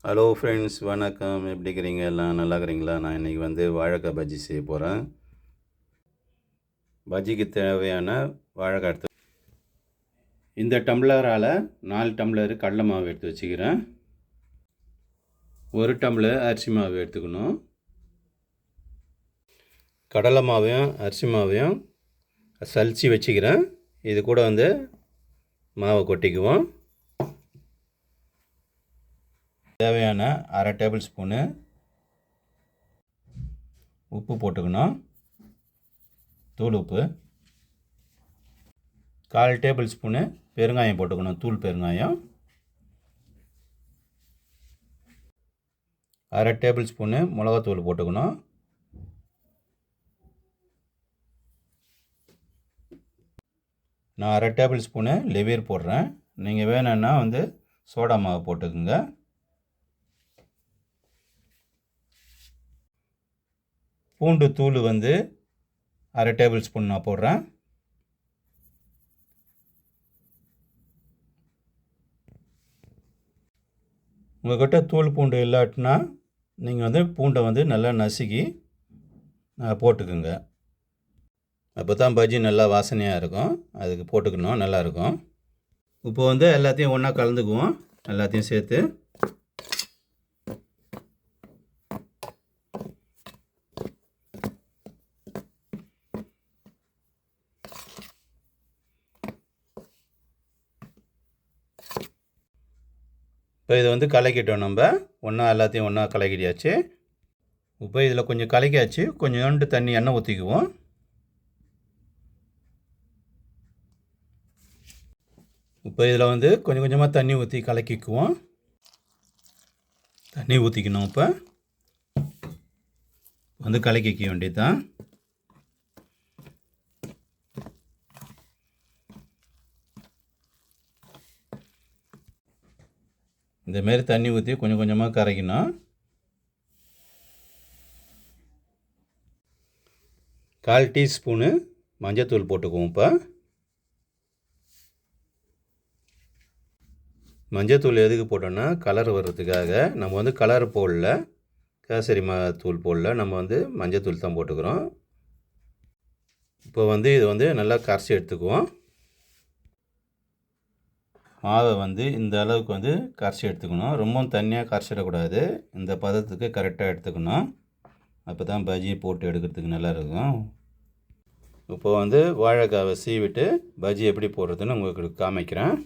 Hello friends, வணக்கம். எப்படி இருக்கிறீங்க? எல்லாம் நல்லா இருக்கிறீங்களா? நான் இன்றைக்கி வாழைக்காய் பஜ்ஜி செய்ய போகிறேன். பஜ்ஜிக்கு தேவையான வாழைக்காய் இந்த டம்ளரால் 4 டம்ளர் கடலை மாவு எடுத்து வச்சுக்கிறேன். 1 டம்ளர் அரிசி மாவு எடுத்துக்கணும். கடலை மாவையும் அரிசி மாவையும் சலித்து வச்சுக்கிறேன். இது கூட மாவை கொட்டிக்குவோம். தேவையான 1/2 டேபிள் ஸ்பூனு உப்பு போட்டுக்கணும். தூள் உப்பு. 1/4 டேபிள் ஸ்பூனு பெருங்காயம் போட்டுக்கணும். தூள் பெருங்காயம். 1/2 டேபிள் ஸ்பூனு மிளகாத்தூள் போட்டுக்கணும். நான் 1/2 டேபிள் ஸ்பூனு லெவேர் போடுறேன். நீங்கள் வேணும்னா சோடா மாவு போட்டுக்குங்க. பூண்டு தூள் 1/2 டேபிள் ஸ்பூன் நான் போடுறேன். உங்கள்கிட்ட தூள் பூண்டு இல்லாட்டினா நீங்கள் பூண்டை நல்லா நசுக்கி போட்டுக்குங்க. அப்போ தான் பஜ்ஜி நல்லா வாசனையாக இருக்கும். அதுக்கு போட்டுக்கணும், நல்லாயிருக்கும். இப்போ எல்லாத்தையும் ஒன்றா கலந்துக்குவோம். எல்லாத்தையும் சேர்த்து இப்போ இது கலக்கிட்டோம். நம்ம எல்லாத்தையும் ஒன்றா கலக்கிட்டியாச்சு. இப்போ இதில் கொஞ்சம் கலக்கியாச்சு. கொஞ்சோண்டு தண்ணி எண்ணெய் ஊற்றிக்குவோம். இப்போ இதில் கொஞ்சம் கொஞ்சமாக தண்ணி ஊற்றி கலக்கிக்குவோம். தண்ணி ஊற்றிக்கணும். இப்போ கலக்கிக்க வேண்டியது தான். இந்தமாரி தண்ணி ஊற்றி கொஞ்சம் கொஞ்சமாக கரைக்கணும். 1/4 டீஸ்பூனு மஞ்சத்தூள் போட்டுக்குவோம். இப்போ மஞ்சத்தூள் எதுக்கு போட்டோன்னா கலர் வர்றதுக்காக. நம்ம கலர் போடல, கேசரி தூள் போடல, நம்ம மஞ்சத்தூள் தான் போட்டுக்கிறோம். இப்போ இது நல்லா கரைச்சி எடுத்துக்குவோம். மாவை இந்த அளவுக்கு கரைச்சி எடுத்துக்கணும். ரொம்பவும் தண்ணியாக கரைச்சிடக்கூடாது. இந்த பதத்துக்கு கரெக்டாக எடுத்துக்கணும். அப்போ தான் பஜ்ஜி போட்டு எடுக்கிறதுக்கு நல்லாயிருக்கும். இப்போ வாழைக்காவை சீவிட்டு பஜ்ஜி எப்படி போடுறதுன்னு உங்களுக்கு காமிக்கிறேன்.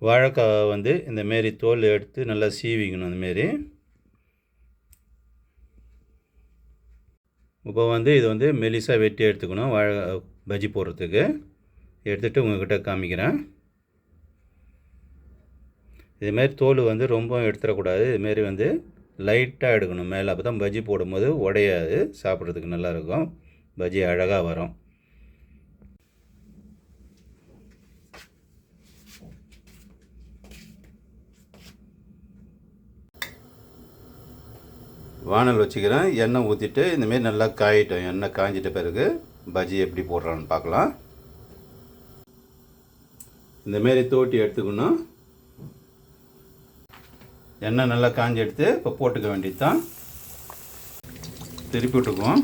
வாழைக்காவை இந்தமாரி தோல் எடுத்து நல்லா சீவிக்கணும். இந்தமாரி இப்போ இது மெலிசாக வெட்டி எடுத்துக்கணும். பஜ்ஜி போடுறதுக்கு எடுத்துகிட்டு உங்கள்கிட்ட காமிக்கிறேன். இதுமாரி தோல் ரொம்ப எடுத்துடக்கூடாது. இதுமாரி லைட்டாக எடுக்கணும் மேலே. அப்போ தான் பஜ்ஜி போடும்போது உடையாது, சாப்பிட்றதுக்கு நல்லாயிருக்கும். பஜ்ஜி அழகாக வரும். வானல் வச்சுக்கிறேன். எண்ணெய் ஊற்றிட்டு இந்தமாரி நல்லா காயிட்டோம். எண்ணெய் காய்ஞ்சிட்ட பிறகு பஜ்ஜி எப்படி போடுறான்னு பார்க்கலாம். இந்தமாரி தோட்டி எடுத்துக்கணும். எண்ணெய் நல்லா காஞ்சி எடுத்து இப்போ போட்டுக்க வேண்டியது தான். திருப்பி விட்டுக்குவோம்.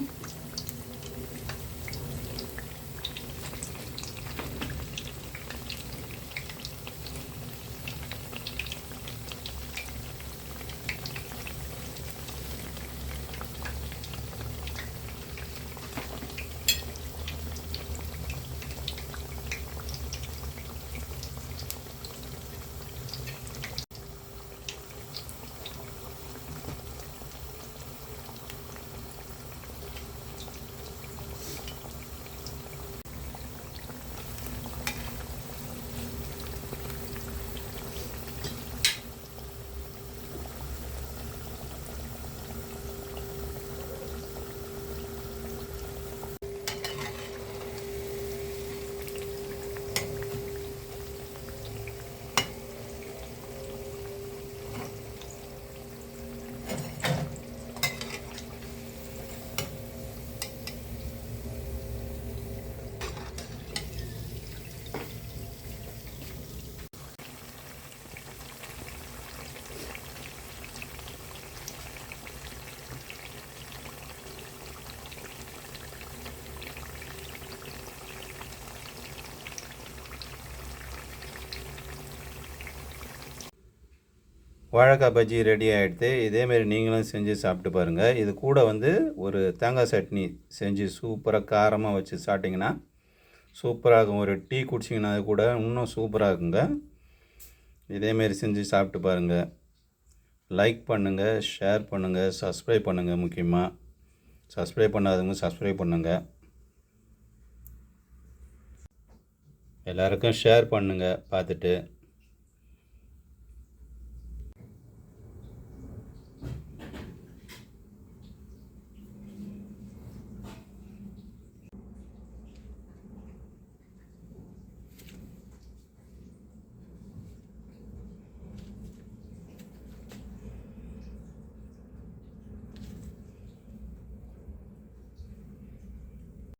வாழைக்காய் பஜ்ஜி ரெடி ஆகிடுது. இதேமாரி நீங்களும் செஞ்சு சாப்பிட்டு பாருங்கள். இது கூட வந்து ஒரு தேங்காய் சட்னி செஞ்சு சூப்பராக காரமாக வச்சு சாப்பிட்டிங்கன்னா சூப்பராக இருக்கும். ஒரு டீ குடிச்சிங்கன்னா அது கூட இன்னும் சூப்பராக இருக்குங்க. இதேமாரி செஞ்சு சாப்பிட்டு பாருங்கள். லைக் பண்ணுங்கள், ஷேர் பண்ணுங்கள், சப்ஸ்கிரைப் பண்ணுங்கள். முக்கியமாக சப்ஸ்கிரைப் பண்ணாதவங்க சப்ஸ்கிரைப் பண்ணுங்கள். எல்லாருக்கும் ஷேர் பண்ணுங்கள் பார்த்துட்டு.